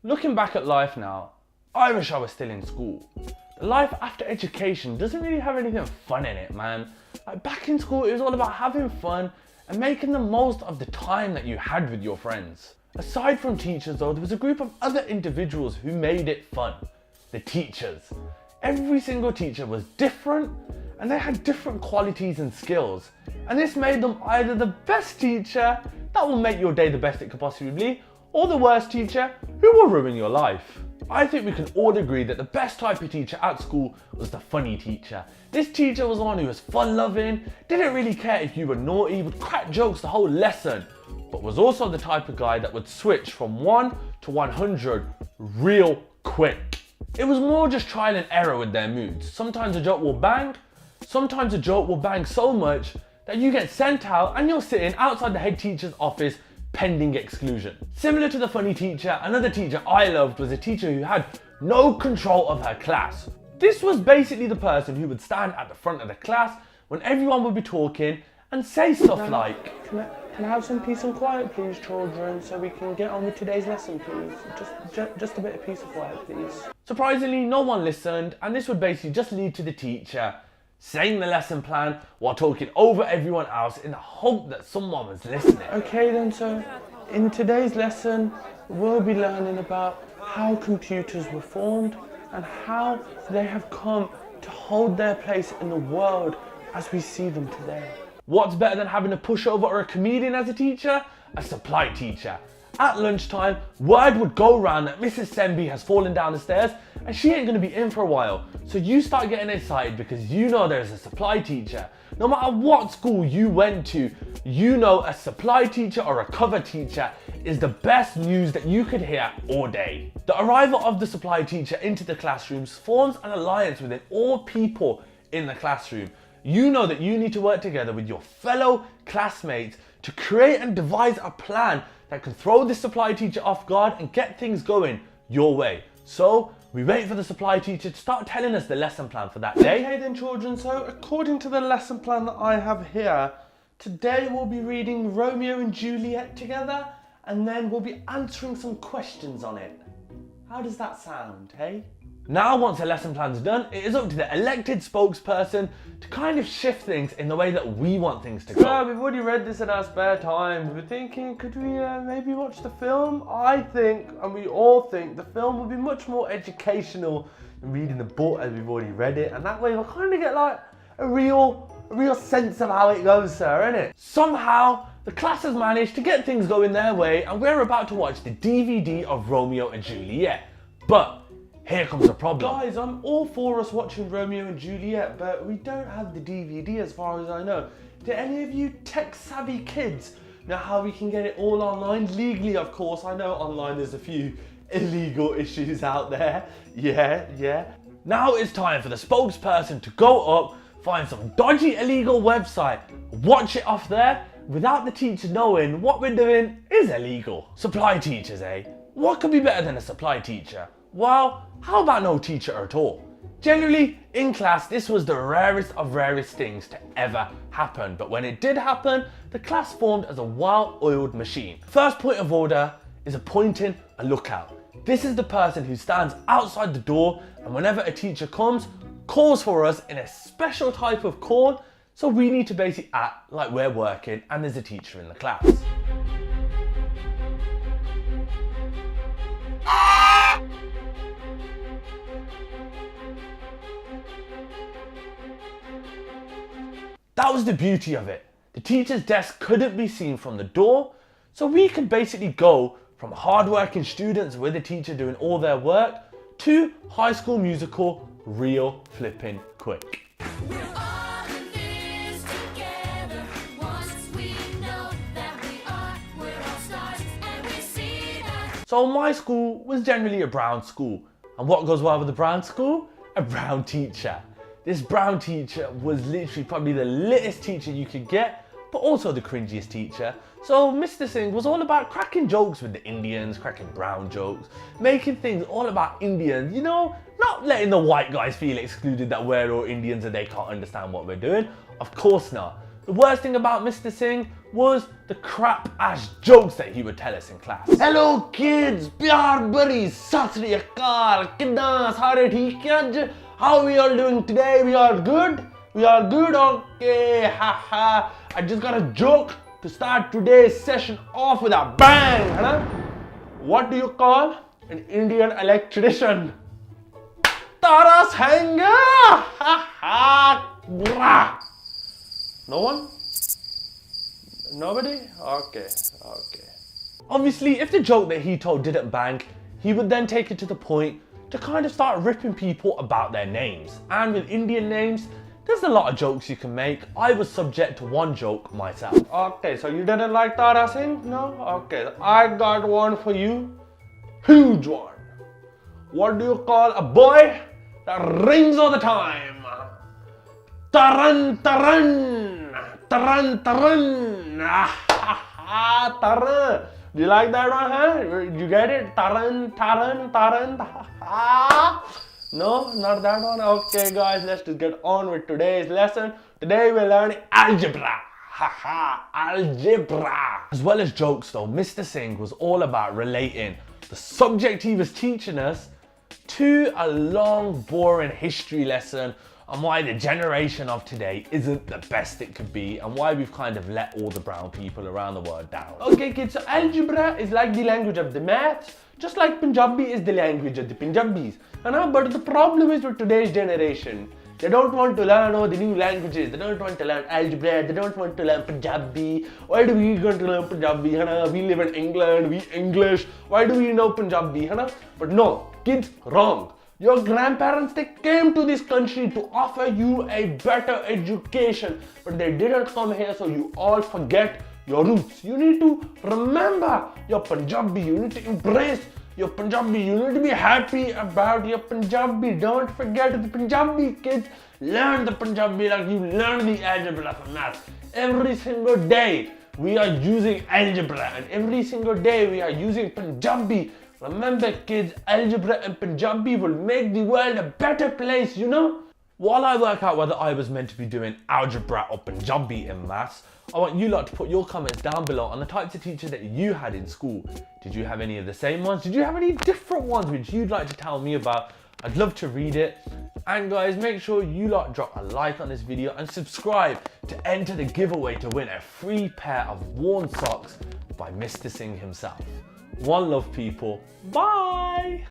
Looking back at life now, I wish I was still in school. The life after education doesn't really have anything fun in it, man. Like back in school, it was all about having fun and making the most of the time that you had with your friends. Aside from teachers though, there was a group of other individuals who made it fun. The teachers. Every single teacher was different and they had different qualities and skills. And this made them either the best teacher that will make your day the best it could possibly be, or the worst teacher who will ruin your life. I think we can all agree that the best type of teacher at school was the funny teacher. This teacher was one who was fun-loving, didn't really care if you were naughty, would crack jokes the whole lesson, but was also the type of guy that would switch from 1 to 100 real quick. It was more just trial and error with their moods. Sometimes a joke will bang, sometimes a joke will bang so much that you get sent out and you're sitting outside the head teacher's office pending exclusion. Similar to the funny teacher, another teacher I loved was a teacher who had no control of her class. This was basically the person who would stand at the front of the class when everyone would be talking and say stuff like, Can I have some peace and quiet please, children, so we can get on with today's lesson please? Just a bit of peace and quiet please. Surprisingly, no one listened, and this would basically just lead to the teacher saying the lesson plan while talking over everyone else in the hope that someone was listening. Okay then, so in today's lesson, we'll be learning about how computers were formed and how they have come to hold their place in the world as we see them today. What's better than having a pushover or a comedian as a teacher? A supply teacher. At lunchtime, word would go round that Mrs. Semby has fallen down the stairs and she ain't going to be in for a while. So you start getting excited because you know there's a supply teacher. No matter what school you went to, you know a supply teacher or a cover teacher is the best news that you could hear all day. The arrival of the supply teacher into the classrooms forms an alliance within all people in the classroom. You know that you need to work together with your fellow classmates to create and devise a plan that can throw the supply teacher off guard and get things going your way. So we wait for the supply teacher to start telling us the lesson plan for that day. Okay then children, so according to the lesson plan that I have here, today we'll be reading Romeo and Juliet together and then we'll be answering some questions on it. How does that sound, hey? Now once the lesson plan's done, it is up to the elected spokesperson to kind of shift things in the way that we want things to go. So we've already read this in our spare time. We're thinking, could we maybe watch the film? I think, and we all think, the film will be much more educational than reading the book as we've already read it. And that way we'll kind of get like a real sense of how it goes, sir, innit? Somehow, the class has managed to get things going their way and we're about to watch the DVD of Romeo and Juliet. But here comes the problem. Guys, I'm all for us watching Romeo and Juliet, but we don't have the DVD as far as I know. Do any of you tech-savvy kids know how we can get it all online? Legally, of course. I know online there's a few illegal issues out there. Yeah. Now it's time for the spokesperson to go up, find some dodgy illegal website, watch it off there, without the teacher knowing what we're doing is illegal. Supply teachers, eh? What could be better than a supply teacher? Well, how about no teacher at all? Generally, in class, this was the rarest of rarest things to ever happen. But when it did happen, the class formed as a well-oiled machine. First point of order is appointing a lookout. This is the person who stands outside the door and whenever a teacher comes, calls for us in a special type of call. So we need to basically act like we're working and there's a teacher in the class. That was the beauty of it. The teacher's desk couldn't be seen from the door, so we could basically go from hard-working students with the teacher doing all their work to High School Musical real flipping quick. We're all in this together. Once we know that we're all stars and we see that. So my school was generally a brown school. And what goes well with a brown school? A brown teacher. This brown teacher was literally probably the littest teacher you could get, but also the cringiest teacher. So Mr. Singh was all about cracking jokes with the Indians, cracking brown jokes, making things all about Indians, you know, not letting the white guys feel excluded that we're all Indians and they can't understand what we're doing. Of course not. The worst thing about Mr. Singh was the crap ass jokes that he would tell us in class. Hello kids, pyar bari, sat sri akal, kidda sare theek hai? How we all doing today? We are good? We are good? Okay, haha. I just got a joke to start today's session off with a bang, huh? What do you call an Indian electrician? Taras hanger! Ha ha! Brah! No one? Nobody? Okay. Obviously, if the joke that he told didn't bang, he would then take it to the point to kind of start ripping people about their names. And with Indian names, there's a lot of jokes you can make. I was subject to one joke myself. Okay, so you didn't like Tara Singh? No? Okay, I got one for you. Huge one. What do you call a boy that rings all the time? Taran, taran. Taran, taran. Taran. Do you like that one, huh? Did you get it? Taran, taran, taran. No, not that one. Okay, guys, let's just get on with today's lesson. Today we're learning algebra. Haha, algebra. As well as jokes though, Mr. Singh was all about relating the subject he was teaching us to a long, boring history lesson on why the generation of today isn't the best it could be and why we've kind of let all the brown people around the world down. Okay, kids, so algebra is like the language of the maths, just like Punjabi is the language of the Punjabis. But the problem is with today's generation, they don't want to learn all the new languages. They don't want to learn algebra. They don't want to learn Punjabi. Why do we want to learn Punjabi? We live in England. We English. Why do we know Punjabi? But no, kids, wrong. Your grandparents, they came to this country to offer you a better education, but they didn't come here, so you all forget your roots. You need to remember your Punjabi. You need to embrace your Punjabi. You need to be happy about your Punjabi. Don't forget the Punjabi, kids. Learn the Punjabi like you learn the algebra from math. Every single day we are using algebra, and every single day we are using Punjabi. Remember, kids, algebra and Punjabi will make the world a better place, you know? While I work out whether I was meant to be doing algebra or Punjabi in maths, I want you lot to put your comments down below on the types of teachers that you had in school. Did you have any of the same ones? Did you have any different ones which you'd like to tell me about? I'd love to read it. And guys, make sure you lot drop a like on this video and subscribe to enter the giveaway to win a free pair of worn socks by Mr. Singh himself. One love, people. Bye!